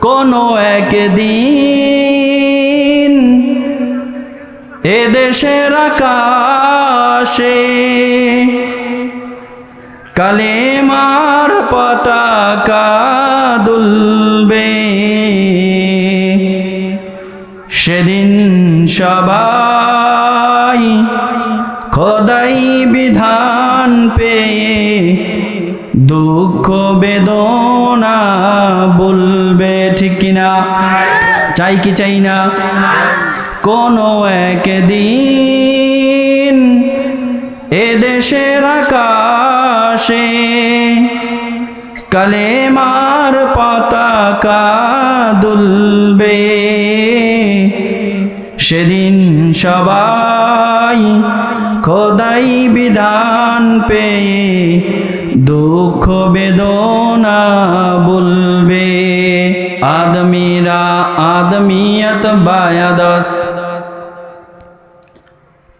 কোনো একদিন এদেশের আকাশে কালেমার পতাকা দুলবে, সেদিন সবাই খোদাই বিধান পেয়ে দুঃখ বেদনা বলবে, ঠিক কিনা? চাই কি চাই না? কোনো একদিন এদেশের আকাশে কালেমার পতাকা দুলবে, সেদিন সবাই খোদাই বিধান পেয়ে দুঃখ বেদনা বলবে। আদমিরা আদমিয়ত বায়াদস্ত,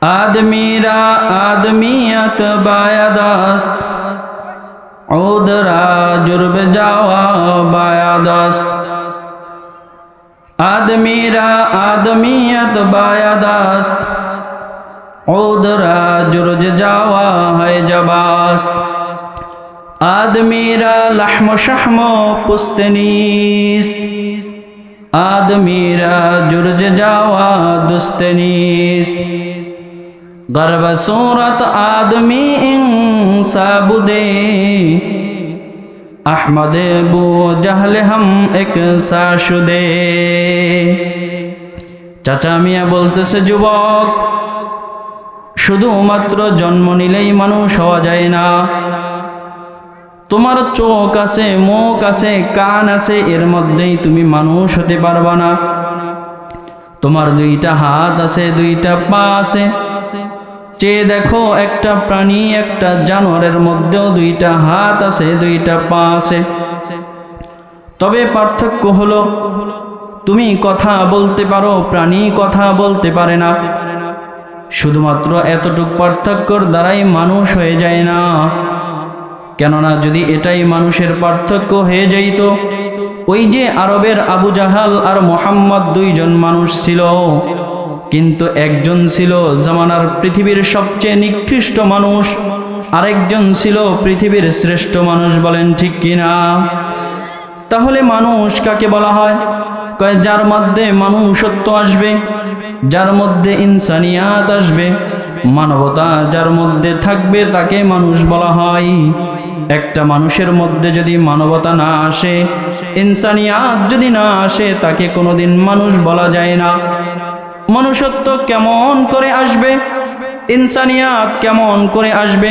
আদমিরা আদমিয়ত বায়াদস্ত, উদরা জুর্ব যাওয়া বায়াদস্ত। আদমিরা আদমিয়ত বায়াদস্ত, উদরা জুর্জ যাওয়া হয় জবাস্ত। আদমিরা লাহম শাহম পুস্তনিস, আদমিরা জুর্জ যাওয়া দুস্তনিস। গর্ব सूरत आदमी इंसाबुदे, अहमद बो जहल हम एक साशुदे। চাচা মিয়া বলতেছে, যুবক, শুধুমাত্র জন্ম নিলেই মানুষ হওয়া যায় না। তোমার চোখ আছে, মুখ আছে, কান আছে, এর মধ্যেই তুমি মানুষ হতে পারবা না। তোমার দুইটা হাত আছে, দুইটা পা আছে, চেয়ে দেখো একটা প্রাণী, একটা জানোয়ারের মধ্যেও দুইটা হাত আছে, দুইটা পা আছে। তবে পার্থক্য হলো তুমি কথা বলতে পারো, প্রাণী কথা বলতে পারে না। শুধুমাত্র এতটুকু পার্থক্যর দ্বারাই মানুষ হয়ে যায় না। কেননা যদি এটাই মানুষের পার্থক্য হয়ে যাইত, ওই যে আরবের আবু জাহাল আর মোহাম্মদ দুইজন মানুষ ছিল, কিন্তু একজন ছিল জামানার পৃথিবীর সবচেয়ে নিকৃষ্ট মানুষ, আরেকজন ছিল পৃথিবীর শ্রেষ্ঠ মানুষ। বলেন ঠিক কিনা? তাহলে মানুষ কাকে বলা হয়? কয় যার মধ্যে মানুষত্ব আসবে, যার মধ্যে ইনসানিয়াত আসবে, মানবতা যার মধ্যে থাকবে, তাকে মানুষ বলা হয়। একটা মানুষের মধ্যে যদি মানবতা না আসে, ইনসানিয়াত যদি না আসে, তাকে কোনোদিন মানুষ বলা যায় না। মনুষ্যত্ব কেমন করে আসবে, ইনসানিয়াত কেমন করে আসবে?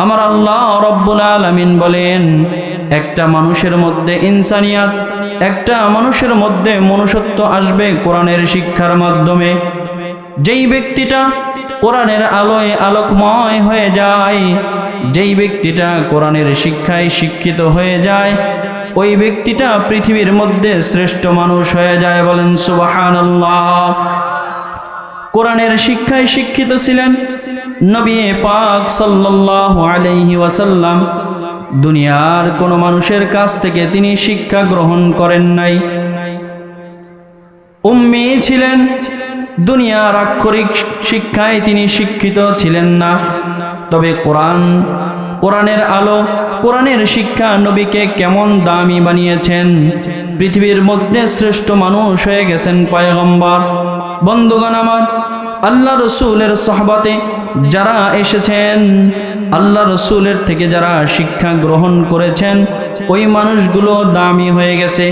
আমার আল্লাহ রব্বুল আলামিন বলেন, একটা মানুষের মধ্যে ইনসানিয়াত, একটা মানুষের মধ্যে মনুষ্যত্ব আসবে কোরআনের শিক্ষার মাধ্যমে। যেই ব্যক্তিটা কোরআনের আলোয় আলোকময় হয়ে যায়, যেই ব্যক্তিটা কোরআনের শিক্ষায় শিক্ষিত হয়ে যায়, ওই ব্যক্তিটা পৃথিবীর মধ্যে শ্রেষ্ঠ মানুষ হয়ে যায়। বলেন সুবহানাল্লাহ। কোরআনের শিক্ষায় শিক্ষিত ছিলেন নবী পাক সাল্লাল্লাহু আলাইহি ওয়াসাল্লাম। দুনিয়ার কোন মানুষের কাছ থেকে তিনি শিক্ষা গ্রহণ করেন নাই। উম্মি ছিলেন, দুনিয়ার আক্ষরিক শিক্ষায় তিনি শিক্ষিত ছিলেন না। তবে কোরআনের আলো, কোরআনের শিক্ষা নবীকে কেমন দামি বানিয়েছেন, পৃথিবীর মধ্যে শ্রেষ্ঠ মানুষ হয়ে গেছেন পয়গম্বর। বন্ধুগণ আমার, আল্লাহ রসুলের সাহবাতে যারা এসেছেন, আল্লাহ রসুলের থেকে যারা শিক্ষা গ্রহণ করেছেন, ওই মানুষগুলো দামি হয়ে গেছে।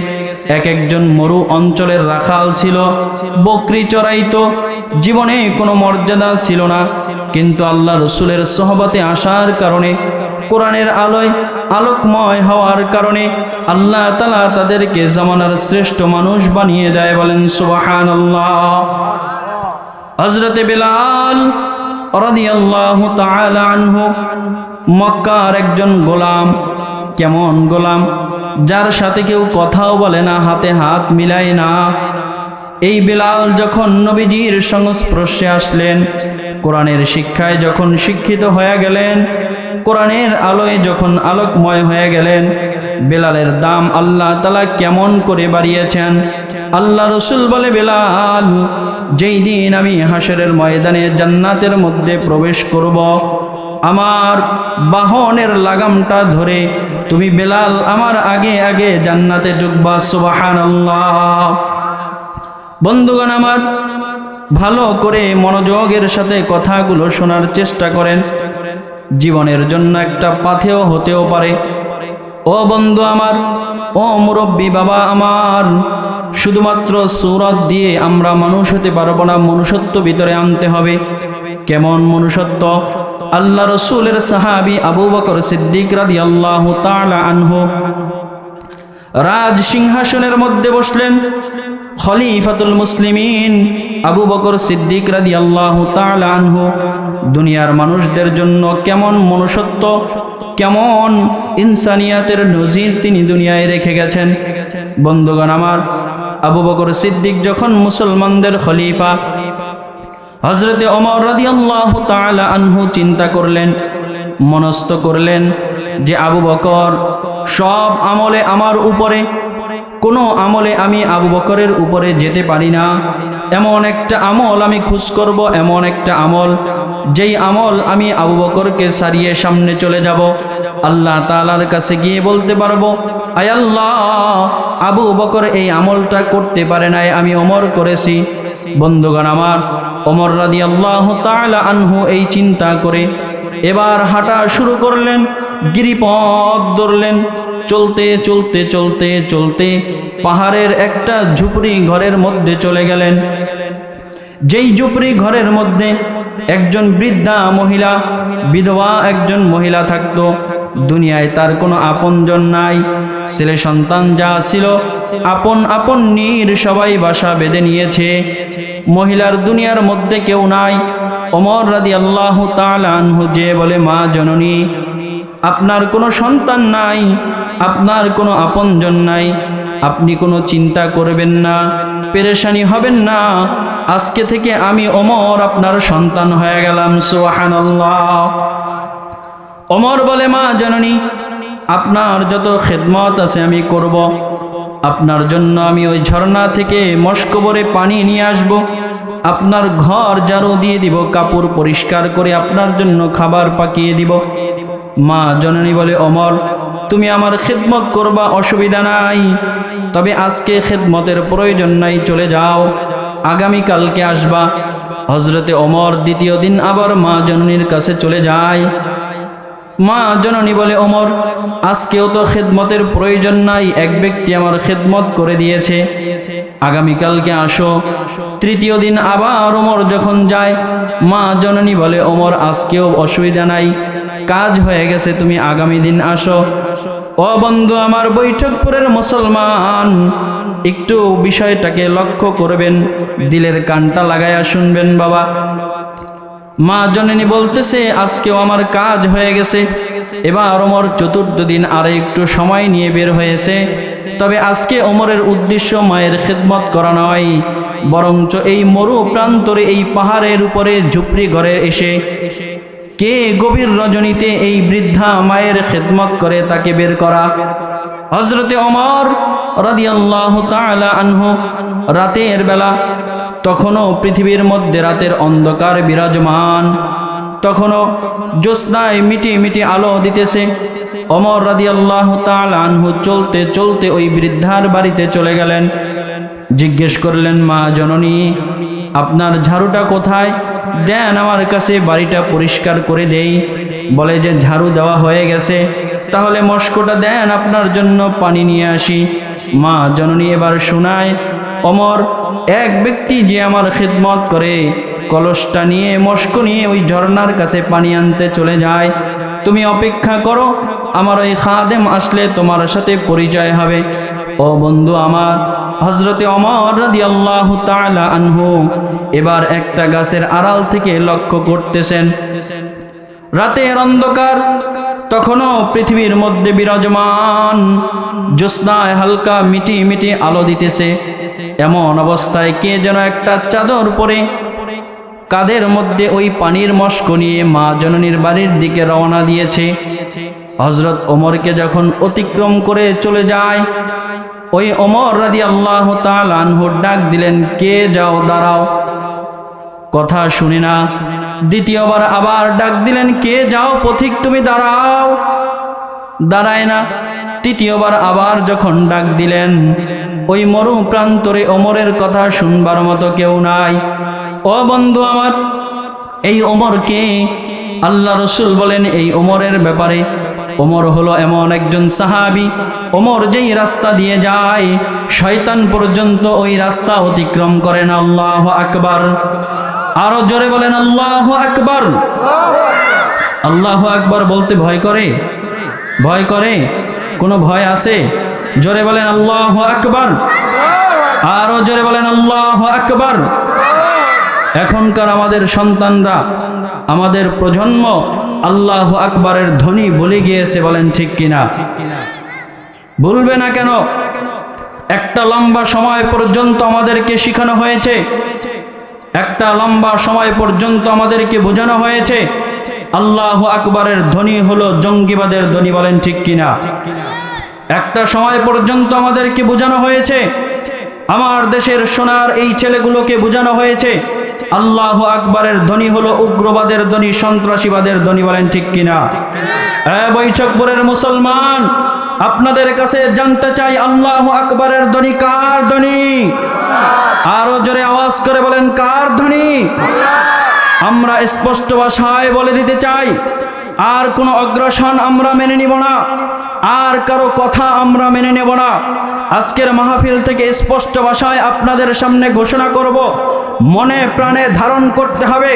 এক একজন মরু অঞ্চলের রাখাল ছিল, বকরি চড়াইতো, জীবনে কোনো মর্যাদা ছিল না, কিন্তু আল্লাহ রসুলের সোহবতে আসার কারণে, কোরআনের আলোয় আলোকময় হওয়ার কারণে আল্লাহ তাআলা তাদেরকে জামানার শ্রেষ্ঠ মানুষ বানিয়ে দেয়। বলেন সুবহানাল্লাহ। হযরত বিলাল রাদিয়াল্লাহু তাআলা আনহু মক্কার একজন গোলাম। কেমন গোলাম? যার সাথে কেউ কথাও বলে না, হাতে হাত মিলায় না। এই বিলাল যখন নবীজির সংস্পর্শে আসলেন, কোরআনের শিক্ষায় যখন শিক্ষিত হয়ে গেলেন, কোরআনের আলোয় যখন আলোকময় হয়ে গেলেন, বেলালের দাম আল্লাহ তাআলা কেমন করে বাড়িয়েছেন। আল্লাহ রসুল বলে, বেলাল, যেই দিন আমি হাশরের ময়দানে জান্নাতের মধ্যে প্রবেশ করব, আমার বাহনের লাগামটা ধরে তুমি বেলাল আমার আগে আগে জান্নাতে ঢুকবা। সুবহানাল্লাহ। বন্ধুগণ আমার, ভালো করে মনোযোগের সাথে কথাগুলো শোনার চেষ্টা করেন, জীবনের জন্য একটা পাথেয় হতেও পারে। ও বন্ধু আমার, ও মুরব্বী বাবা আমার, শুধুমাত্র সূরত দিয়ে আমরা মানুষ হতে পারবো না, মনুষ্যত্ব ভিতরে আনতে হবে। কেমন মনুষ্যত্ব? আল্লাহ রসুলের সাহাবী আবু বকর সিদ্দিক রাদিয়াল্লাহু তাআলা আনহু রাজ সিংহাসনের মধ্যে বসলেন। খলিফাতুল মুসলিমিন আবু বকর সিদ্দিক রাদিয়াল্লাহু তাআলা আনহু দুনিয়ার মানুষদের জন্য কেমন মনুষ্যত্ব, কেমন ইনসানিয়াতের নজির তিনি দুনিয়ায় রেখে গেছেন। বন্ধুগণ আমার, আবু বকর সিদ্দিক যখন মুসলমানদের খলিফা, হযরতে ওমর রাদিয়াল্লাহু তাআলা আনহু চিন্তা করলেন, মনস্থ করলেন যে আবু বকর সব আমলে আমার উপরে, কোনো আমলে আমি আবু বকরের উপরে যেতে পারি না। এমন একটা আমল আমি খুঁজ করব, এমন একটা আমল যেই আমল আমি আবু বকরকে সারিয়ে সামনে চলে যাব, আল্লাহ তাআলার কাছে গিয়ে বলতে পারবো, আয় আল্লাহ, আবু বকর এই আমলটা করতে পারে নাই, আমি ওমর করেছি। বন্ধুগণ আমার, ওমর রাদিয়াল্লাহু তাআলা আনহু এই চিন্তা করে এবার হাঁটা শুরু করলেন, গিরিপথ ধরলেন। চলতে চলতে চলতে চলতে পাহাড়ের একটা ঝুপড়ি ঘরের মধ্যে চলে গেলেন। যেই ঝুপড়ি ঘরের মধ্যে একজন বৃদ্ধা মহিলা, বিধবা একজন মহিলা থাকতো। দুনিয়ায় তার কোনো আপনজন নাই, ছেলে সন্তান যা ছিল আপন আপন নির সবাই বাসা বেঁধে নিয়েছে। মহিলার দুনিয়ার মধ্যে কেউ নাই। ওমর রাদিয়াল্লাহু তাআলা আনহু যে বলে, মা জননী, আপনার কোনো সন্তান নাই, আপনার কোনো আপনজন নাই, আপনি কোনো চিন্তা করবেন না, পেরেশানি হবেন না, আজকে থেকে আমি ওমর আপনার সন্তান হয়ে গেলাম। সুবহানাল্লাহ। ওমর বলে, মা জননী, আপনার যত খেদমত আছে আমি করব। আপনার জন্য আমি ওই ঝর্ণা থেকে মস্কবরে পানি নিয়ে আসব, আপনার ঘর ঝাড়ু দিয়ে দিব, কাপড় পরিষ্কার করে আপনার জন্য খাবার পাকিয়ে দিব। মা জননী বলে, ওমর, তুমি আমার খেদমত করবা, অসুবিধা নাই, তবে আজকে খেদমতের প্রয়োজন নাই, চলে যাও, আগামীকালকে আসবা। হযরতে ওমর দ্বিতীয় দিন আবার মা জননীর কাছে চলে যায়। মা জননী বলে, ওমর, আজকেও তো খেদমতের প্রয়োজন নাই, এক ব্যক্তি আমার খেদমত করে দিয়েছে, আগামীকালকে আসো। তৃতীয় দিন আবার ওমর যখন যায়, মা জননী বলে, ওমর, আজকেও অসুবিধা নাই, কাজ হয়ে গেছে, তুমি আগামী দিন আসো। ও বন্ধু আমার, বৈঠকপুরের মুসলমান, একটু বিষয়টাকে লক্ষ্য করবেন, দিলের কানটা লাগায়া শুনবেন বাবা। মা জননী বলতেছে, আজকেও আমার কাজ হয়ে গেছে। এবার ওমর চতুর্থ দিন আর একটু সময় নিয়ে বের হয়েছে, তবে আজকে ওমরের উদ্দেশ্য মায়ের খেদমত করা নয়, বরঞ্চ এই মরু প্রান্তরে, এই পাহাড়ের উপরে ঝুপড়ি ঘরে এসে কে গভীর রজনীতে এই বৃদ্ধা মায়ের খেদমত করে তাকে বের করা। হযরতে ওমর রাদিয়াল্লাহু তাআলা আনহু রাতের বেলা, তখনও পৃথিবীর মধ্যে রাতের অন্ধকার বিরাজমান, তখনও জ্যোৎস্নায় মিটি মিটি আলো দিতেছে। ওমর রাদিয়াল্লাহু তাআলা আনহু চলতে চলতে ওই বৃদ্ধার বাড়িতে চলে গেলেন। জিজ্ঞেস করলেন, মা জননী, আপনার ঝাড়ুটা কোথায়? দেন আমার কাছে, বাড়িটা পরিষ্কার করে দেই। বলে যে, ঝাড়ু দেওয়া হয়ে গেছে, তাহলে মস্কটা দেন, আপনার জন্য পানি নিয়ে আসি। মা জননী এবার শোনায়, ওমর, এক ব্যক্তি যে আমার খেদমত করে কলসটা নিয়ে, মস্ক নিয়ে ওই ঝর্ণার কাছে পানি আনতে চলে যায়, তুমি অপেক্ষা করো, আমার ওই খাদেম আসলে তোমার সাথে পরিচয় হবে। ও বন্ধু আমার, হযরতে ওমর রাদিয়াল্লাহু তাআলা আনহু এবার একটা গাছের আড়াল থেকে লক্ষ্য করতেছেন, রাতের অন্ধকার, তখনও পৃথিবীর মধ্যে বিরাজমান, জ্যোৎস্নায় হালকা মিটি মিটি আলো দিতেছে। এমন অবস্থায় কে যেন একটা চাদর পরে কাঁধের মধ্যে ওই পানির মস্ক নিয়ে মা জননীর বাড়ির দিকে রওনা দিয়েছে। হযরত ওমরকে যখন অতিক্রম করে চলে যায়, ওই ওমর রাদিয়াল্লাহু তাআলা আনহু ডাক দিলেন, কে যাও দাঁড়াও, কথা শুনি না। দ্বিতীয়বার আবার ডাক দিলেন, কে যাও পথিক তুমি দাঁড়াও, দাঁড়ায় না। তৃতীয়বার আবার যখন ডাক দিলেন, ওই মরু প্রান্তরে ওমরের কথা শুনবার মতো কেউ নাই। ও বন্ধু আমার, এই ওমরকে আল্লাহ রসুল বলেন এই ওমরের ব্যাপারে, ওমর হলো এমন একজন সাহাবী, ওমর যেই রাস্তা দিয়ে যায় শয়তান পর্যন্ত ওই রাস্তা অতিক্রম করেন। আল্লাহু আকবার, আরো জোরে বলেন আল্লাহু আকবার। আল্লাহু আকবার বলতে ভয় করে? ভয় করে? কোনো ভয় আছে? জোরে বলেন আল্লাহু আকবার, আরো জোরে বলেন আল্লাহু আকবার। এখনকার আমাদের সন্তানরা, আমাদের প্রজন্ম আল্লাহু আকবারের ধ্বনি বলে গিয়েছে, বলেন ঠিক কিনা? বলবে না কেন? একটা লম্বা সময় পর্যন্ত আমাদেরকে শেখানো হয়েছে, একটা লম্বা সময় পর্যন্ত আমাদেরকে বোঝানো হয়েছে আল্লাহু আকবারের ধ্বনি হলো জঙ্গিবাদের ধ্বনি, বলেন ঠিক কিনা? একটা সময় পর্যন্ত আমাদেরকে বোঝানো হয়েছে, আমার দেশের সোনার এই ছেলেগুলোকে বোঝানো হয়েছে আল্লাহু আকবারের ধ্বনি হলো উগ্রবাদের ধ্বনি, সন্ত্রাসীবাদের ধ্বনি, বলেন ঠিক কিনা? বৈঠকপুরের মুসলমান, আপনাদের কাছে জানতে চাই আল্লাহু আকবারের ধ্বনি কার ধ্বনি? আরো জোরে আওয়াজ করে বলেন কার ধ্বনি? আমরা স্পষ্ট ভাষায় বলে দিতে চাই, আর কোনো অগ্রাসন আমরা মেনে নিব না, আর কারো কথা আমরা মেনে নেব না। আজকের মাহফিল থেকে স্পষ্ট ভাষায় আপনাদের সামনে ঘোষণা করব, মনে প্রাণে ধারণ করতে হবে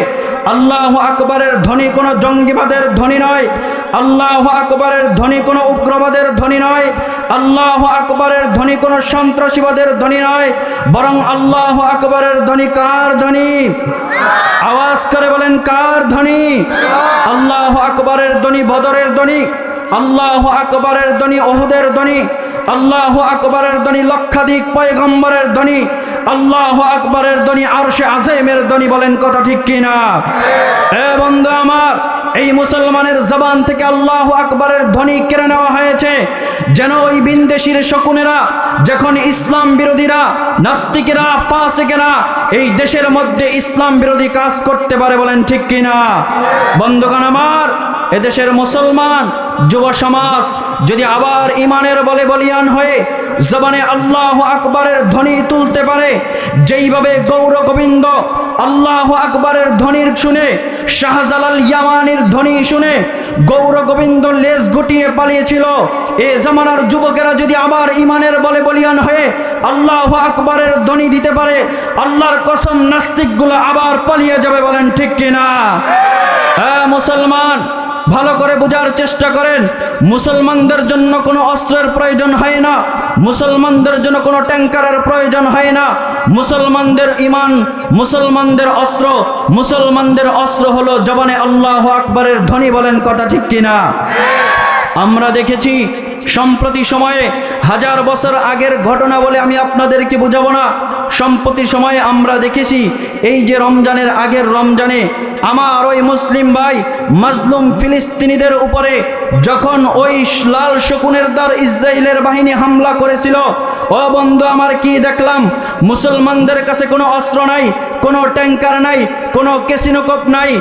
আল্লাহু আকবারের ধ্বনি কোনো জঙ্গিবাদের ধ্বনি নয়, আল্লাহু আকবারের ধ্বনি কোনো উগ্রবাদের ধ্বনি নয়, আল্লাহু আকবারের ধ্বনি কোনো সন্ত্রাসীবাদের ধ্বনি নয়, বরং আল্লাহু আকবারের ধ্বনি কার ধ্বনি? আওয়াজ করে বলেন কার ধ্বনি? আল্লাহু আকবারের ধ্বনি বদরের ধ্বনি, আল্লাহু আকবারের ধ্বনি ওহুদের ধ্বনি, আল্লাহু আকবারের ধ্বনি লক্ষাধিক পয়গম্বরের ধ্বনি, আল্লাহু আকবারের ধ্বনি আরশে আযমের ধ্বনি, বলেন কথা ঠিক কিনা? এ বন্ধু আমার, এই মুসলমানের জবান থেকে আল্লাহু আকবারের ধ্বনি কেড়ে নেওয়া হয়েছে যেন ওই বিনদেশীর শকুনেরা, যখন ইসলাম বিরোধীরা, নাস্তিকেরা, ফাসিকেরা এই দেশের মধ্যে ইসলাম বিরোধী কাজ করতে পারে, বলেন ঠিক কিনা? বন্ধুগণ আমার, এদেশের মুসলমান যুব সমাজ যদি আবার ইমানের বলে বলিয়ান হয়ে জবানে আল্লাহু আকবারের ধ্বনি তুলতে পারে, যেইভাবে গৌর গোবিন্দ আল্লাহু আকবারের ধ্বনি শুনে, শাহজালাল ইয়ামানির ধ্বনি শুনে গৌর গোবিন্দ লেজ গুটিয়ে পালিয়েছিল, এ জামানার যুবকেরা যদি আবার ইমানের বলে বলিয়ান হয়ে আল্লাহু আকবারের ধ্বনি দিতে পারে, আল্লাহর কসম নাস্তিকগুলো আবার পালিয়ে যাবে, বলেন ঠিক কিনা? হ্যাঁ মুসলমান, ভালো করে বোঝার চেষ্টা করেন, মুসলমানদের জন্য কোনো অস্ত্রের প্রয়োজন হয় না, মুসলমানদের জন্য কোনো ট্যাঙ্কারের প্রয়োজন হয় না। মুসলমানদের ইমান, মুসলমানদের অস্ত্র, মুসলমানদের অস্ত্র হলো জবানে আল্লাহু আকবারের ধ্বনি, বলেন কথা ঠিক কিনা? আমরা দেখেছি সম্প্রতি সময়ে, হাজার বছর আগের ঘটনা বলে আমি আপনাদেরকে বুঝাবো না, সম্প্রতি সময়ে আমরা দেখেছি এই যে রমজানের আগের রমজানে আমার ওই মুসলিম ভাই মাজলুম ফিলিস্তিনিদের উপরে যখন ওই লাল শকুনের দ্বার ইসরায়েলের বাহিনী হামলা করেছিল, ও বন্ধু আমার, কি দেখলাম? মুসলমানদের কাছে কোনো অস্ত্র নাই, কোনো ট্যাঙ্কার নাই, কোনো ক্যাসিনোকপ নাই,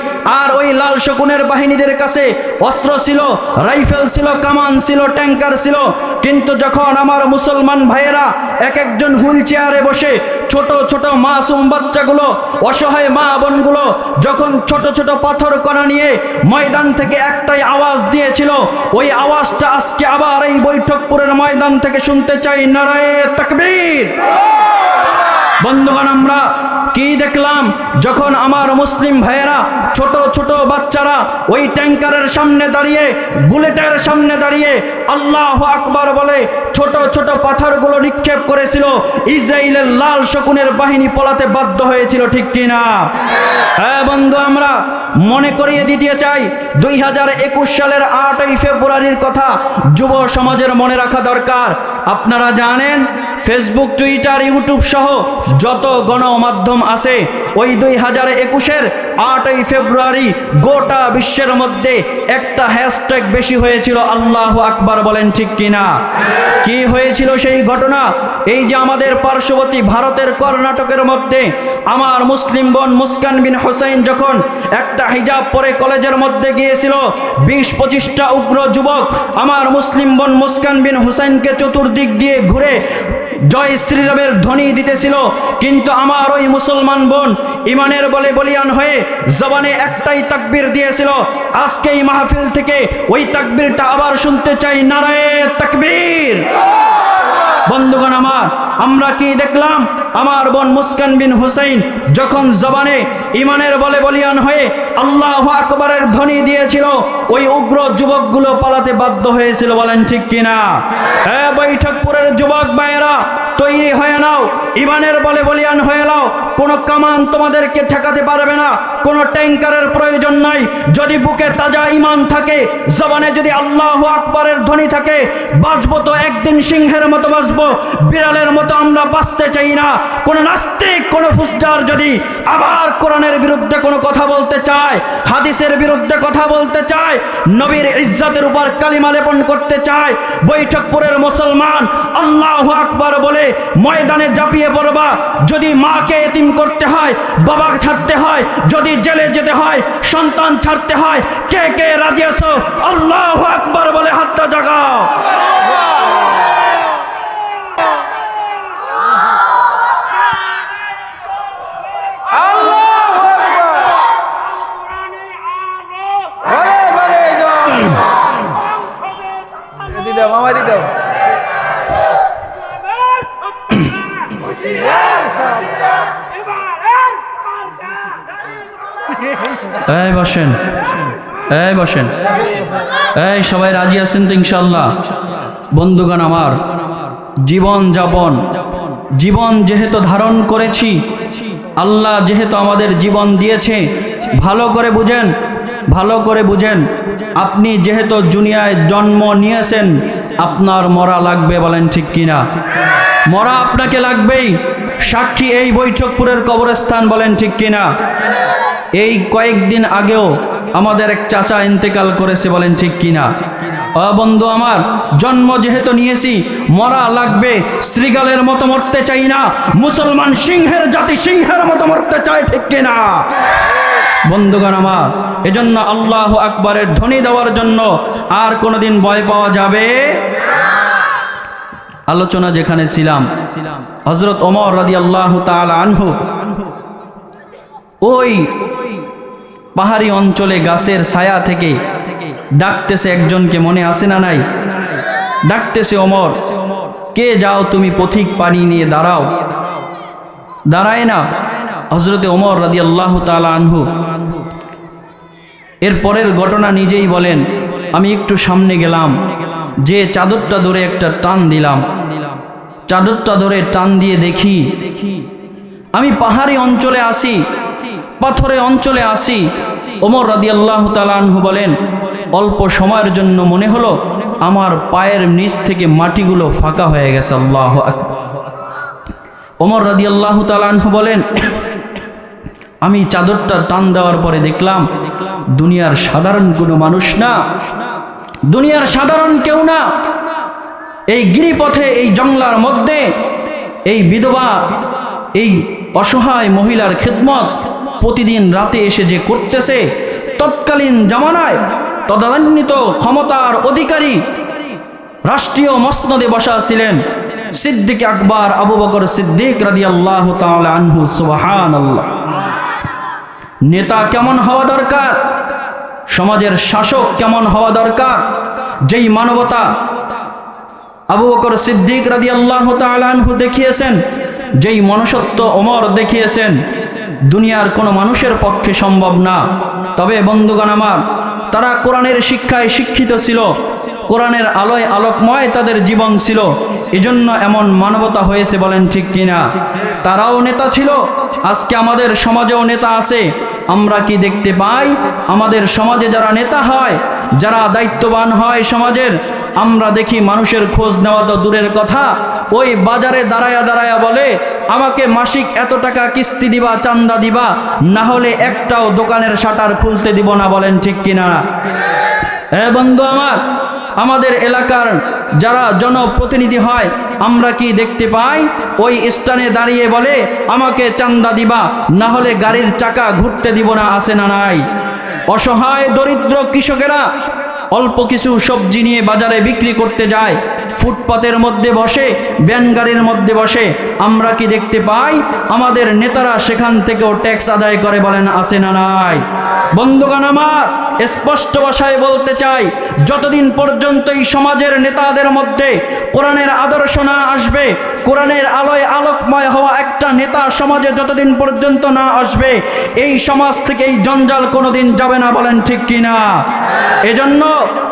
আর ওই লাল শকুনের বাহিনীদের কাছে অস্ত্র ছিল, রাইফেল ছিল, কামান ছিল, ট্যাঙ্কার ছিল। কিন্তু যখন আমার মুসলমান ভাইয়েরা এক একজন হুইল চেয়ারে বসে, ছোট ছোট মাসুম বাচ্চাগুলো, অসহায় মা বোনগুলো যখন ছোট ছোট পাথর কণা নিয়ে ময়দান থেকে একটাই আওয়াজ দিয়েছিল, ওই আওয়াজটা আজকে আবার এই বৈঠকপুরের ময়দান থেকে শুনতে চাই, নারায়ে তাকবীর। বন্ধুগণ, আমরা কি দেখলাম? যখন আমার মুসলিম ভাইয়েরা, ছোট ছোট বাচ্চারা ওই ট্যাঙ্কারের সামনে দাঁড়িয়ে, বুলেটের সামনে দাঁড়িয়ে আল্লাহু আকবার বলে ছোট ছোট পাথরগুলো নিক্ষেপ করেছিল, ইসরায়েলের লাল শকুনের বাহিনী পলাতে বাধ্য হয়েছিল, ঠিক কিনা? হ্যাঁ বন্ধু, আমরা মনে করিয়ে দিতে চাই 2021 সালের 8ই ফেব্রুয়ারির কথা যুব সমাজের মনে রাখা দরকার। আপনারা জানেন ফেসবুক, টুইটার, ইউটিউব সহ যত গণমাধ্যম আছে ওই 2021-এর 8ই ফেব্রুয়ারি গোটা বিশ্বের মধ্যে একটা হ্যাশট্যাগ বেশি হয়েছিল, আল্লাহু আকবার, বলেন ঠিক কিনা? কি হয়েছিল সেই ঘটনা? এই যে আমাদের পার্শ্ববর্তী ভারতের কর্ণাটকের মধ্যে আমার মুসলিম বোন মুস্কান বিন হুসাইন যখন একটা হিজাব পরে কলেজের মধ্যে গিয়েছিল, 20-25টা উগ্র যুবক আমার মুসলিম বোন মুস্কান বিন হুসাইনকে চতুর্দিক দিয়ে ঘুরে জয় শ্রীরামের ধ্বনি দিতেছিল, কিন্তু আমার ওই মুসলমান বোন ইমানের বলে বলিয়ান হয়ে জবানে একটাই তাকবীর দিয়েছিল। আজকে এই মাহফিল থেকে ওই তাকবীরটা আবার শুনতে চাই, নারায়ে তাকবীর। বন্ধুগণ আমার, আমরা কি দেখলাম? আমার বোন মুস্কান বিন হুসাইন যখন জবানে ইমানের বলে বলিয়ান হয়ে আল্লাহু আকবারের ধ্বনি দিয়েছিল, ওই উগ্র যুবকগুলো পালাতে বাধ্য হয়েছিল, বলেন ঠিক কিনা? হ্যাঁ, বৈঠকপুরের যুবক ভাইয়েরা, তৈরি হয়ে নাও, ইমানের বলে বলিয়ান হয়ে নাও। কোনো কামান তোমাদেরকে ঠেকাতে পারবে না, কোনো ট্যাঙ্কারের প্রয়োজন নাই। যদি বুকে তাজা ইমান থাকে, জবানে যদি আল্লাহু আকবারের ধ্বনি থাকে, বাঁচবো তো একদিন সিংহের মতো বাঁচবো, বিড়ালের মতো আমরা বাঁচতে চাই না। কোনো নাস্তিক, কোনো ফুসদার যদি আবার কোরআনের বিরুদ্ধে কোনো কথা বলতে চায়, হাদিসের বিরুদ্ধে কথা বলতে চায়, নবীর ইজ্জতের উপর কালিমা লেপন করতে চায়, বৈঠকপুরের মুসলমান আল্লাহু আকবার বলে ময়দানে ঝাঁপিয়ে পড়বা। যদি মাকে এতিম করতে হয়, বাবা ছাড়তে হয়, যদি জেলে যেতে হয়, সন্তান ছাড়তে হয়, কে কে রাজি আছো? আল্লাহু আকবার বলে হাতটা জাগাও। এই বসেন, এই বসেন, এই সবাই রাজি আছেন তো ইনশাআল্লাহ? বন্ধুগণ আমার, জীবন যেহেতু ধারণ করেছি, আল্লাহ যেহেতু আমাদের জীবন দিয়েছে, ভালো করে বুঝেন, ভালো করে বুঝেন। আপনি যেহেতু দুনিয়ায় জন্ম নিয়েছেন, আপনার মরা লাগবে, বলেন ঠিক কিনা? মরা আপনাকে লাগবেই। সাক্ষী এই বৈঠকপুরের কবরস্থান, বলেন ঠিক কিনা? এই কয়েকদিন আগেও আমাদের এক চাচা ইন্তেকাল করেছে, বলেন ঠিক কিনা? বন্ধু আমার, জন্ম যেহেতু নিয়েছি, মরা লাগবে। শ্রীগালের মতো মরতে চাই না, মুসলমান সিংহের জাতি সিংহের মতো মরতে চায়, ঠিক কিনা? বন্ধুগণ আমার, এজন্য আল্লাহু আকবারের ধ্বনি দেওয়ার জন্য আর কোনোদিন ভয় পাওয়া যাবে। আলোচনা যেখানে ছিলাম, হযরত ওমর রাদিয়াল্লাহু তাআলা আনহু ওই পাহাড়ি অঞ্চলে গাছের ছায়া থেকে ডাকতেছে একজনকে, মনে আছে না নাই? ডাকতেছে, ওমর কে যাও তুমি, পথিক পানি নিয়ে দাঁড়াও। দাঁড়ায় না হযরতে ওমর রাদিয়াল্লাহু তাআলা আনহু। এর পরের ঘটনা নিজেই বলেন, আমি একটু সামনে গেলাম, যে চাদরটা ধরে একটা টান দিলাম, চাদরটা ধরে টান দিয়ে দেখি আমি পাহাড়ি অঞ্চলে আসি, পাথরে অঞ্চলে আসি। ওমর রাদিয়াল্লাহু তাআলা আনহু বলেন, অল্প সময়ের জন্য মনে হলো আমার পায়ের নিচ থেকে মাটিগুলো ফাঁকা হয়ে গেছে। আল্লাহু আকবার। ওমর রাদিয়াল্লাহু তাআলা আনহু বলেন, আমি চাদরটা টান দেওয়ার পরে দেখলাম দুনিয়ার সাধারণ কোনো মানুষ না, দুনিয়ার সাধারণ কেউ না। এই গিরিপথে, এই জঙ্গলার মধ্যে এই বিধবা, এই অসহায় মহিলার খিদমত প্রতিদিন রাতে এসে যে করতেছে, তৎকালীন জামানায় তদান্বিত ক্ষমতার অধিকারী রাষ্ট্রীয় মসনদে বসা ছিলেন সিদ্দিক আকবর আবু বকর সিদ্দিক রাদিয়াল্লাহু তাআলা আনহু। সুবহানাল্লাহ। নেতা কেমন হওয়া দরকার, সমাজের শাসক কেমন হওয়া দরকার, যেই মানবতা আবু বকর সিদ্দিক রাদিয়াল্লাহু তাআলা আনহু দেখিয়েছেন, যেই মনুষ্যত্ব ওমর দেখিয়েছেন, দুনিয়ার কোনো মানুষের পক্ষে সম্ভব না। তবে বন্ধুগণ আমার, তারা কোরআনের শিক্ষায় শিক্ষিত ছিল, কোরআনের আলোয় আলোকময় তাদের জীবন ছিল, এজন্য এমন মানবতা হয়েছে, বলেন ঠিক কিনা? তারাও নেতা ছিল, আজকে আমাদের সমাজেও নেতা আছে। আমরা কি দেখতে পাই আমাদের সমাজে যারা নেতা হয়, যারা দায়িত্ববান হয় সমাজের, আমরা দেখি মানুষের খোঁজ নেওয়া তো দূরের কথা, ওই বাজারে দাঁড়ায়া দাঁড়ায়া বলে আমাকে মাসিক এত টাকা কিস্তি দিবা, চান্দা দিবা, না হলে একটাও দোকানের শাটার খুলতে দিব না। বলেন ঠিক কিনা? বন্ধু আমার, আমাদের এলাকার যারা জনপ্রতিনিধি হয়, আমরা কি দেখতে পাই ওই স্থানে দাঁড়িয়ে বলে আমাকে চান্দা দিবা, না হলে গাড়ির চাকা ঘুরতে দিব না। আছে না নাই? অসহায় দরিদ্র কৃষকেরা অল্প কিছু সবজি নিয়ে বাজারে বিক্রি করতে যায়, ফুটপাতের মধ্যে বসে, ভ্যান গাড়ির মধ্যে বসে, আমরা কি দেখতে পাই আমাদের নেতারা সেখান থেকেও ট্যাক্স আদায় করে। বলেন আছে না নাই? বন্ধুগণ আমার, স্পষ্ট ভাষায় বলতে চাই, যতদিন পর্যন্ত এই সমাজের নেতাদের মধ্যে কোরআনের আদর্শ না আসবে, কোরআনের আলোয় আলোকময় হওয়া একটা নেতা সমাজে যতদিন পর্যন্ত না আসবে, এই সমাজ থেকে এই জঞ্জাল কোনোদিন যাবে না। বলেন ঠিক কিনা? এজন্য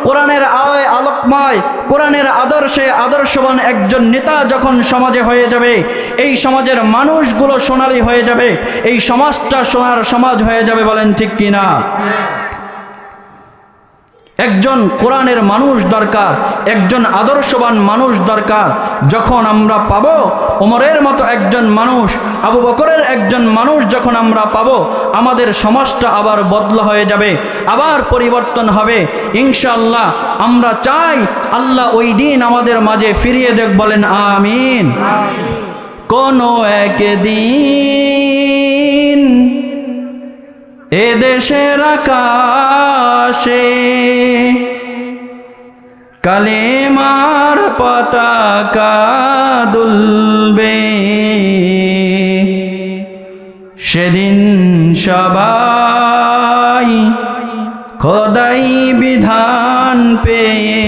কোরআনের আলোয় আলোকময়, কোরআনের আদর্শে আদর্শবান একজন নেতা যখন সমাজে হয়ে যাবে, এই সমাজের মানুষগুলো সোনালী হয়ে যাবে, এই সমাজটা সোনার সমাজ হয়ে যাবে। বলেন ঠিক কিনা? একজন কোরআনের মানুষ দরকার, একজন আদর্শবান মানুষ দরকার। যখন আমরা পাবো ওমরের মতো একজন মানুষ, আবু বকরের একজন মানুষ যখন আমরা পাবো, আমাদের সমাজটা আবার বদলা হয়ে যাবে, আবার পরিবর্তন হবে ইনশাআল্লাহ। আমরা চাই আল্লাহ ওই দিন আমাদের মাঝে ফিরিয়ে দেখ। বলেন আমিন। কোনো একদিন এদেশের আকাশে কালেমার পতাকা দুলবে, সেদিন সবাই খোদাই বিধান পেয়ে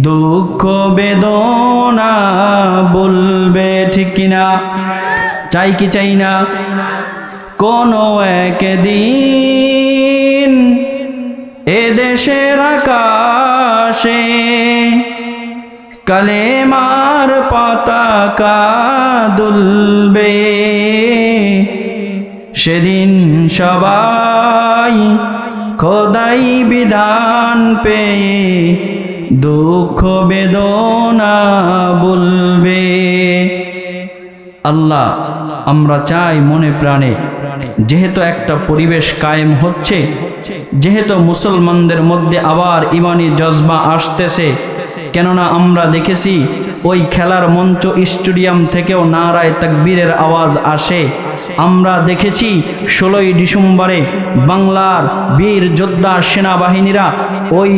দুঃখ বেদনা বলবে। ঠিক কিনা? চাই কি চাই না? কোনো একদিন এদেশের আকাশে কালেমার পতাকা দুলবে, সেদিন সবাই খোদাই বিধান পেয়ে দুঃখ বেদনা বলবে। আল্লাহ, আমরা চাই মনে প্রাণে, যেহেতু একটা পরিবেশ কায়েম হচ্ছে, যেহেতু মুসলমানদের মধ্যে আবার ইমানি জজবা আসতেছে, কেননা আমরা দেখেছি ওই খেলার মঞ্চ স্টেডিয়াম থেকেও নারায়ে তাকবীরের আওয়াজ আসে। আমরা দেখেছি 16ই ডিসেম্বরে বাংলার বীর যোদ্ধা সেনাবাহিনীরা ওই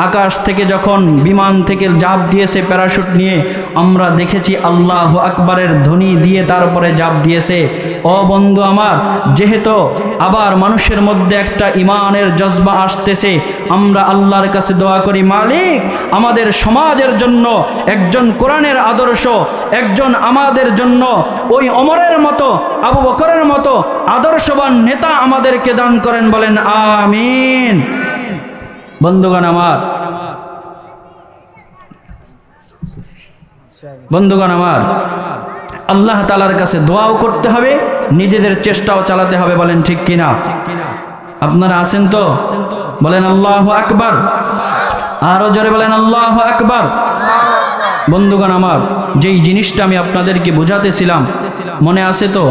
আকাশ থেকে যখন বিমান থেকে জাপ দিয়েছে প্যারাশুট নিয়ে, আমরা দেখেছি আল্লাহু আকবারের ধ্বনি দিয়ে তারপরে জাপ দিয়েছে। ও বন্ধু আমার, যেহেতু আবার মানুষের মধ্যে একটা ইমানের জজবা আসতেছে, আমরা আল্লাহর কাছে দোয়া করি, মালিক আমাদের সমাজের জন্য একজন কোরআনের আদর্শ, একজন আমাদের জন্য ওই ওমরের মতো, আবু বকরের মতো আদর্শবান নেতা আমাদেরকে দান করেন। বলেন আমিন। বন্ধুগণ আমার, আল্লাহ তাআলার কাছে দোয়াও করতে হবে, নিজেদের চেষ্টাও চালাতে হবে। বলেন ঠিক কিনা? আপনারা আছেন তো? বলেন আল্লাহু আকবার। আরো জোরে বলেন আল্লাহু আকবার। বন্ধুগণ আমার, যেই জিনিসটা আমি আপনাদেরকে বোঝাতেছিলাম মনে আছে তো?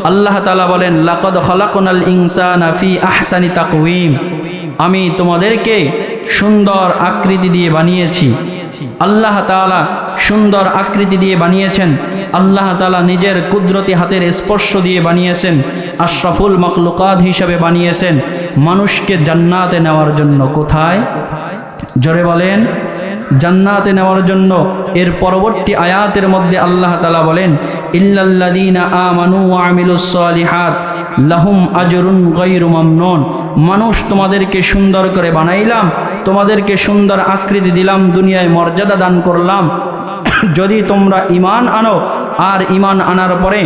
আল্লাহ তাআলা বলেন, লাকাদ খালাকনাল ইনসানা ফি আহসানি তাকওয়িম, আমি তোমাদেরকে সুন্দর আকৃতি দিয়ে বানিয়েছি। আল্লাহ তাআলা সুন্দর আকৃতি দিয়ে বানিয়েছেন, আল্লাহ তাআলা নিজের কুদরতি হাতের স্পর্শ দিয়ে বানিয়েছেন, আশরাফুল মাখলুকাত হিসাবে বানিয়েছেন মানুষকে জান্নাতে নেওয়ার জন্য। কোথায়? জোরে বলেন, জান্নাতে নেওয়ার জন্য। এর পরবর্তী আয়াতের মধ্যে আল্লাহ তাআলা বলেন, ইল্লাল্লাযীনা আমানু ওয়া আমিলুস সালিহাত লাহুম আজরুন গায়রু মামনুন, মানুষ তোমাদেরকে সুন্দর করে বানাইলাম, তোমাদেরকে সুন্দর আকৃতি দিলাম, দুনিয়ায় মর্যাদা দান করলাম, যদি তোমরা ঈমান আনো আর ঈমান আনার পরে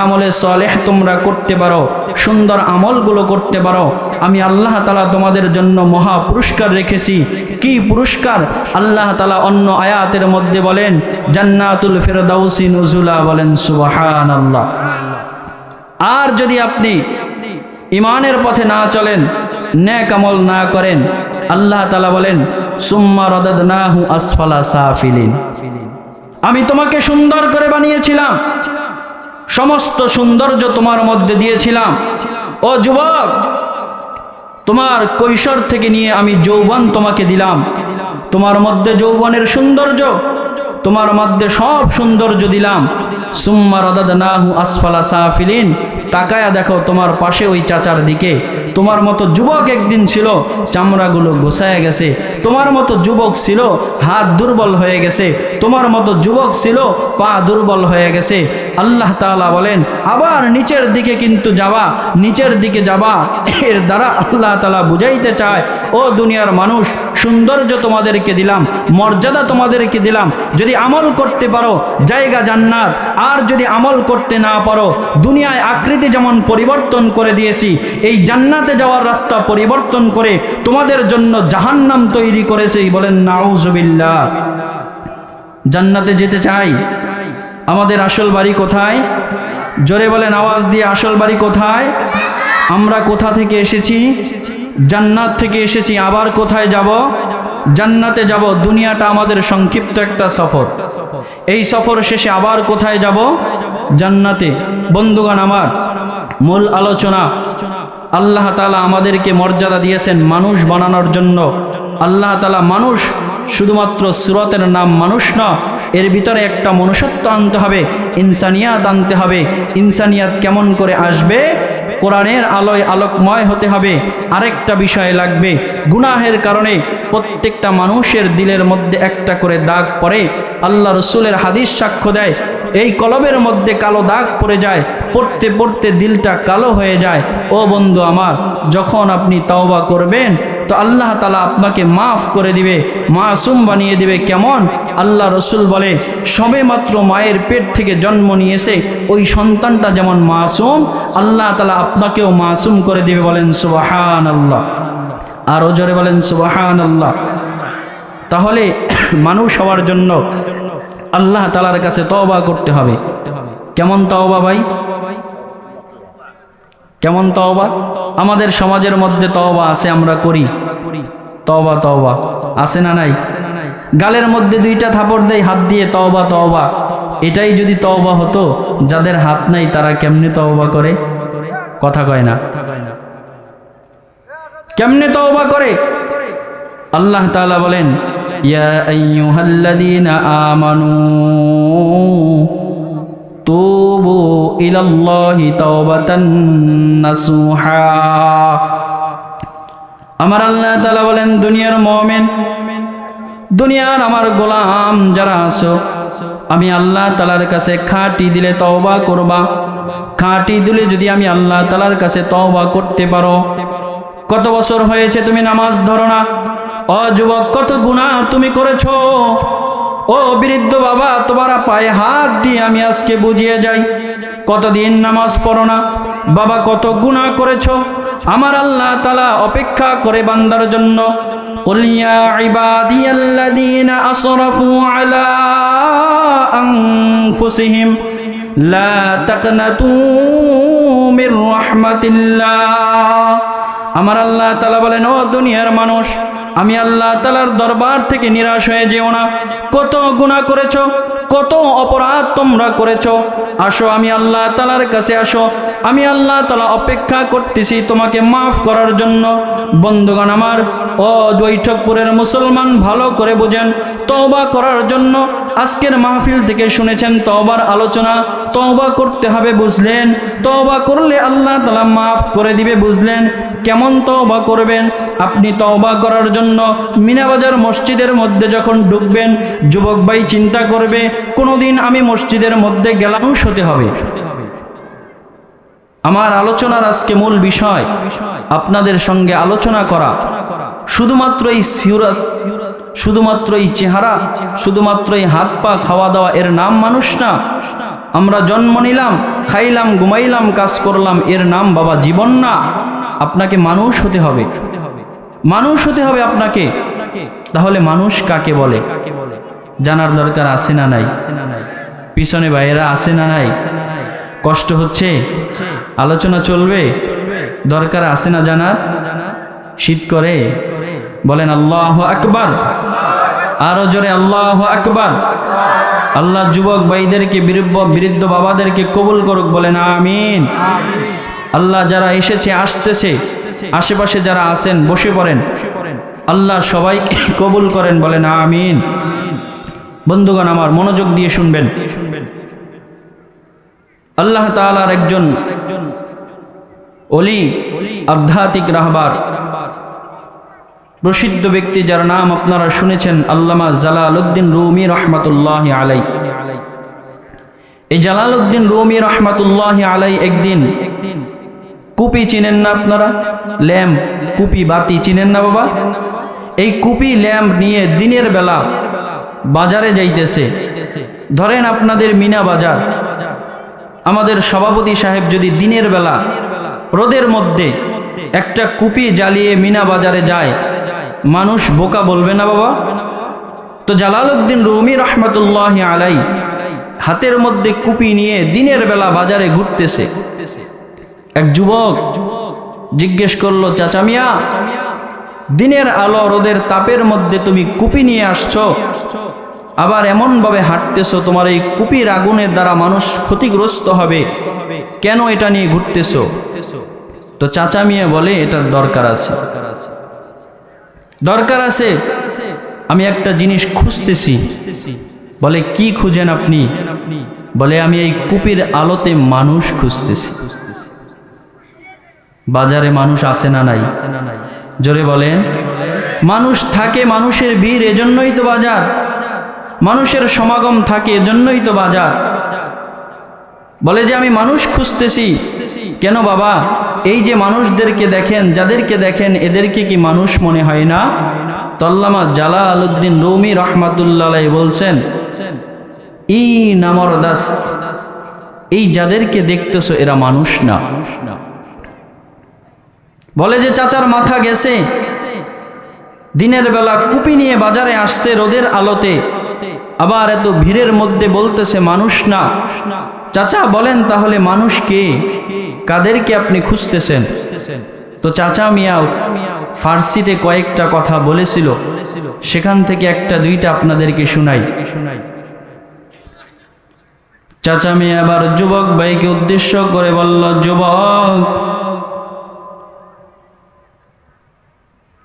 আমলে সালেহ তোমরা করতে পারো, সুন্দর আমলগুলো করতে পারো, আমি আল্লাহ তাআলা তোমাদের জন্য মহা পুরস্কার রেখেছি। কি পুরস্কার? আল্লাহ তাআলা অন্য আয়াতের মধ্যে বলেন জান্নাতুল ফিরদাউসি নুজুলা, বলেন সুবহানাল্লাহ। আর যদি আপনি ঈমানের পথে না চলেন, নেক আমল না করেন, আল্লাহ তাআলা বলেন সুম্মা রাদাদনাহু আসফালা সাফিলিন, আমি তোমাকে সুন্দর করে বানিয়েছিলাম, সমস্ত সৌন্দর্য তোমার মধ্যে দিয়েছিলাম। ও যুবক, তোমার কৈশোর থেকে নিয়ে আমি যৌবন তোমাকে দিলাম, তোমার মধ্যে যৌবনের সৌন্দর্য, তোমার মধ্যে সব সৌন্দর্য দিলাম। সুম্মা রাদাদনাহু আসফালা সাফিলিন, তাকায়া দেখো তোমার পাশে ওই চাচার দিকে, তোমার মতো যুবক একদিন ছিল, চামড়াগুলো গোছায় গেছে, তোমার মতো যুবক ছিল, হাত দুর্বল হয়ে গেছে, তোমার মতো যুবক ছিল, পা দুর্বল হয়ে গেছে। আল্লাহ তাআলা বলেন আবার নিচের দিকে কিন্তু যাবা, নিচের দিকে যাবা। এর দ্বারা আল্লাহ তাআলা বুঝাইতে চায়, ও দুনিয়ার মানুষ, সৌন্দর্য তোমাদেরকে দিলাম, মর্যাদা তোমাদেরকে দিলাম, যদি আমল করতে পারো জায়গা জান্নাত, আর যদি আমল করতে না পারো দুনিয়ায় আকৃতি যেমন পরিবর্তন করে দিয়েছি, এই জান্নাতে যাওয়ার রাস্তা পরিবর্তন করে তোমাদের জন্য জাহান্নাম তৈরি করেছি। বলেন নাউজুবিল্লাহ। জান্নাতে যেতে চাই, আমাদের আসল বাড়ি কোথায়? জোরে বলেন আওয়াজ দিয়ে, আসল বাড়ি কোথায়? আমরা কোথা থেকে এসেছি? জান্নাত থেকে এসেছি। আবার কোথায় যাব? জান্নাতে যাব। দুনিয়াটা আমাদের সংক্ষিপ্ত একটা সফর, এই সফর শেষে আবার কোথায় যাব? জান্নাতে। বন্ধুগণ আমার, মূল আলোচনা, আল্লাহ তাআলা আমাদেরকে মর্যাদা দিয়েছেন মানুষ বানানোর জন্য। আল্লাহ তাআলা মানুষ, শুধুমাত্র সূরতের নাম মানুষ না, এর ভিতরে একটা মনুষ্যত্ব আনতে হবে, ইনসানিয়াত আনতে হবে। ইনসানিয়াত কেমন করে আসবে? কোরআনের আলোয় আলোকময় হতে হবে। আরেকটা বিষয় লাগবে, গুনাহের কারণে প্রত্যেকটা মানুষের দিলের মধ্যে একটা করে দাগ পড়ে। আল্লাহ রসুলের হাদিস সাক্ষ্য দেয়, এই কলবের মধ্যে কালো দাগ পড়ে যায়, পড়তে পড়তে দিলটা কালো হয়ে যায়। ও বন্ধু আমার, যখন আপনি তওবা করবেন তো আল্লাহ তাআলা আপনাকে মাফ করে দিবে, মাসুম বানিয়ে দিবে। কেমন? আল্লাহ রসুল বলে সবে মাত্র মায়ের পেট থেকে জন্ম নিয়েছে ওই সন্তানটা যেমন মাসুম, আল্লাহ তাআলা আপনাকেও মাসুম করে দিবে। বলেন সুবহানাল্লাহ। আরো জোরে বলেন সুবহানাল্লাহ। তাহলে মানুষ হওয়ার জন্য আল্লাহ তাআলার কাছে তওবা করতে হবে। কেমন তওবা ভাই? কেমন তওবা? আমাদের সমাজের মধ্যে তওবা আছে, আমরা করি তওবা। তওবা আছে না নাই? গালের মধ্যে দুইটা থাপড় দেয় হাত দিয়ে, তওবা তওবা। এটাই যদি তওবা হতো, যাদের হাত নাই তারা কেমনে তওবা করে? কথা কয় না। কেমনে তওবা করে? আল্লাহ তাআলা বলেন ইয়া আইয়ুহাল্লাযীনা আমানু তুবু ইলাল্লাহি তাওবাতান নাসুহা। আমার আল্লাহ তাআলা বলেন দুনিয়ার মুমিন, দুনিয়ার আমার গোলাম যারা আছো, আমি আল্লাহ তাআলার কাছে খাঁটি দিলে তওবা করবা। খাঁটি দিলে যদি আমি আল্লাহ তাআলার কাছে তওবা করতে পারো। কত বছর হয়েছে তুমি নামাজ ধরো না? ও যুবক, কত গুনাহ তুমি করেছো? ও বৃদ্ধ বাবা, তোমার পায়ে হাত দিয়ে আমি আজকে বুঝিয়ে যাই, কতদিন নামাজ পড়ো না? বাবা, কত গুনাহ করেছো? আমার আল্লাহ তাআলা অপেক্ষা করে বান্দার জন্য। কুল ইয়া ইবাদিয়াল্লাযীনা আসরাফু আলা আনফুসিহিম লা তাকনাতু মির রাহমাতিল্লাহ। আমার আল্লাহ তাআলা বলেন, ও দুনিয়ার মানুষ, আমি আল্লাহ তাআলার দরবার থেকে নিরাশ হয়ে যেও না। কত গুনাহ করেছো, কত অপরাধ তোমরা করেছো। আসো, আমি আল্লাহ তাআলার কাছে আসো, আমি আল্লাহ তাআলা অপেক্ষা করতেছি তোমাকে মাফ করার জন্য। বন্ধুগণ আমার, ও বৈঠকপুরের মুসলমান, ভালো করে বুঝেন, তওবা করার জন্য আজকের মাহফিল থেকে শুনেছেন তওবার আলোচনা। তওবা করতে হবে, বুঝলেন? তওবা করলে আল্লাহ তাআলা মাফ করে দিবে, বুঝলেন? কেমন তওবা করবেন? আপনি তওবা করার জন্য মিনাবাজার মসজিদের মধ্যে যখন ঢুকবেন, যুবক ভাই চিন্তা করবে কোনোদিন আমি মসজিদের মধ্যে গেলাম, হতে হবে। আমার আলোচনার আজকে মূল বিষয় আপনাদের সঙ্গে আলোচনা করা, শুধুমাত্র এই শুধুমাত্র এই চেহারা, শুধুমাত্র এই হাত পা খাওয়া দাওয়া এর নাম মানুষ না। আমরা জন্ম নিলাম, খাইলাম, ঘুমাইলাম, কাজ করলাম, এর নাম বাবা জীবন না। আপনাকে মানুষ হতে হবে, মানুষ হতে হবে আপনাকে। তাহলে মানুষ কাকে বলে জানার দরকার আছে না নাই? পিছনে ভাইয়েরা আছে না নাই? কষ্ট হচ্ছে, আলোচনা চলবে, দরকার আছে না জানার? শীত করে বলেন আল্লাহু আকবার, আরো জোরে আল্লাহু আকবার। আল্লাহ যুবক ভাইদেরকে, বৃদ্ধ বাবাদেরকে কবুল করুক, বলেন আমিন। আল্লাহ যারা এসেছে, আসতেছে, আশেপাশে যারা আছেন বসে পড়েন, আল্লাহ সবাইকে কবুল করেন, বলেন আমিন। বন্ধুগণ আমার, মনোযোগ দিয়ে শুনবেন। আল্লাহ তাআলার একজন ওলি, আধ্যাত্মিক রাহবার, প্রসিদ্ধ ব্যক্তি যার নাম আপনারা শুনেছেন, আল্লামা জালালউদ্দিন রুমি রহমাতুল্লাহি আলাইহি। এই জালালউদ্দিন রুমি রহমাতুল্লাহি আলাইহি একদিন কুপি চিনেন না আপনারা? ল্যাম্প, কুপি, বাতি চিনেন না বাবা? এই কুপি ল্যাম্প নিয়ে দিনের বেলা বাজারে যাইতেছে। ধরেন আপনাদের মিনা বাজার, আমাদের সভাপতি সাহেব যদি দিনের বেলা রোদের মধ্যে একটা কুপি জ্বালিয়ে মিনা বাজারে যায়, মানুষ বোকা বলবে না বাবা? তো জালালউদ্দিন রুমি রহমাতুল্লাহি আলাইহি হাতের মধ্যে কুপি নিয়ে দিনের বেলা বাজারে ঘুরতেছে। এক যুবক জিজ্ঞেস করলো, চাচা মিয়া, দিনের আলো রোদের তাপের মধ্যে তুমি কুপি নিয়ে আসছো, আবার এমন ভাবে হাঁটতেছো, তোমার এই কুপির আগুনের দ্বারা মানুষ ক্ষতিগ্রস্ত হবে, কেন এটা নিয়ে ঘুরতেছো? তো চাচা মিয়া বলে, এটার দরকার আছে, দরকার আছে, আমি একটা জিনিস খুঁজতেছি। বলে কি খুঁজেন আপনি? বলে আমি এই কুপির আলোতে মানুষ খুঁজতেছি। বাজারে মানুষ আছে না নাই? জোরে বলেন। মানুষ থাকে, মানুষের ভিড়, এজন্যই তো বাজার, মানুষের সমাগম থাকে, এজন্যই তো বাজার। বলে যে আমি মানুষ খুঁজতেছি। কেন বাবা? এই যে মানুষদেরকে দেখেন, যাদেরকে দেখেন, এদেরকে কি মানুষ মনে হয় না? তো আল্লামা জালালউদ্দিন রুমি রহমাতুল্লাহ আলাইহি বলছেন, ই নামরদাস্ত, এই যাদেরকে দেখতেছো এরা মানুষ না। বলে যে চাচার মাথা গেছে, দিনের বেলা কুপি নিয়ে বাজারে আসছে রোদের আলোতে, আবার এত ভিড়ের মধ্যে বলতেছে মানুষ না। চাচা বলেন তাহলে মানুষ কে? কাদেরকে আপনি খুঁজতেছেন? তো চাচা মিয়াও ফার্সিতে কয়েকটা কথা বলেছিল, সেখান থেকে একটা দুইটা আপনাদেরকে শুনাই। চাচা মিয়া আবার যুবক ভাইকে উদ্দেশ্য করে বলল, যুবক,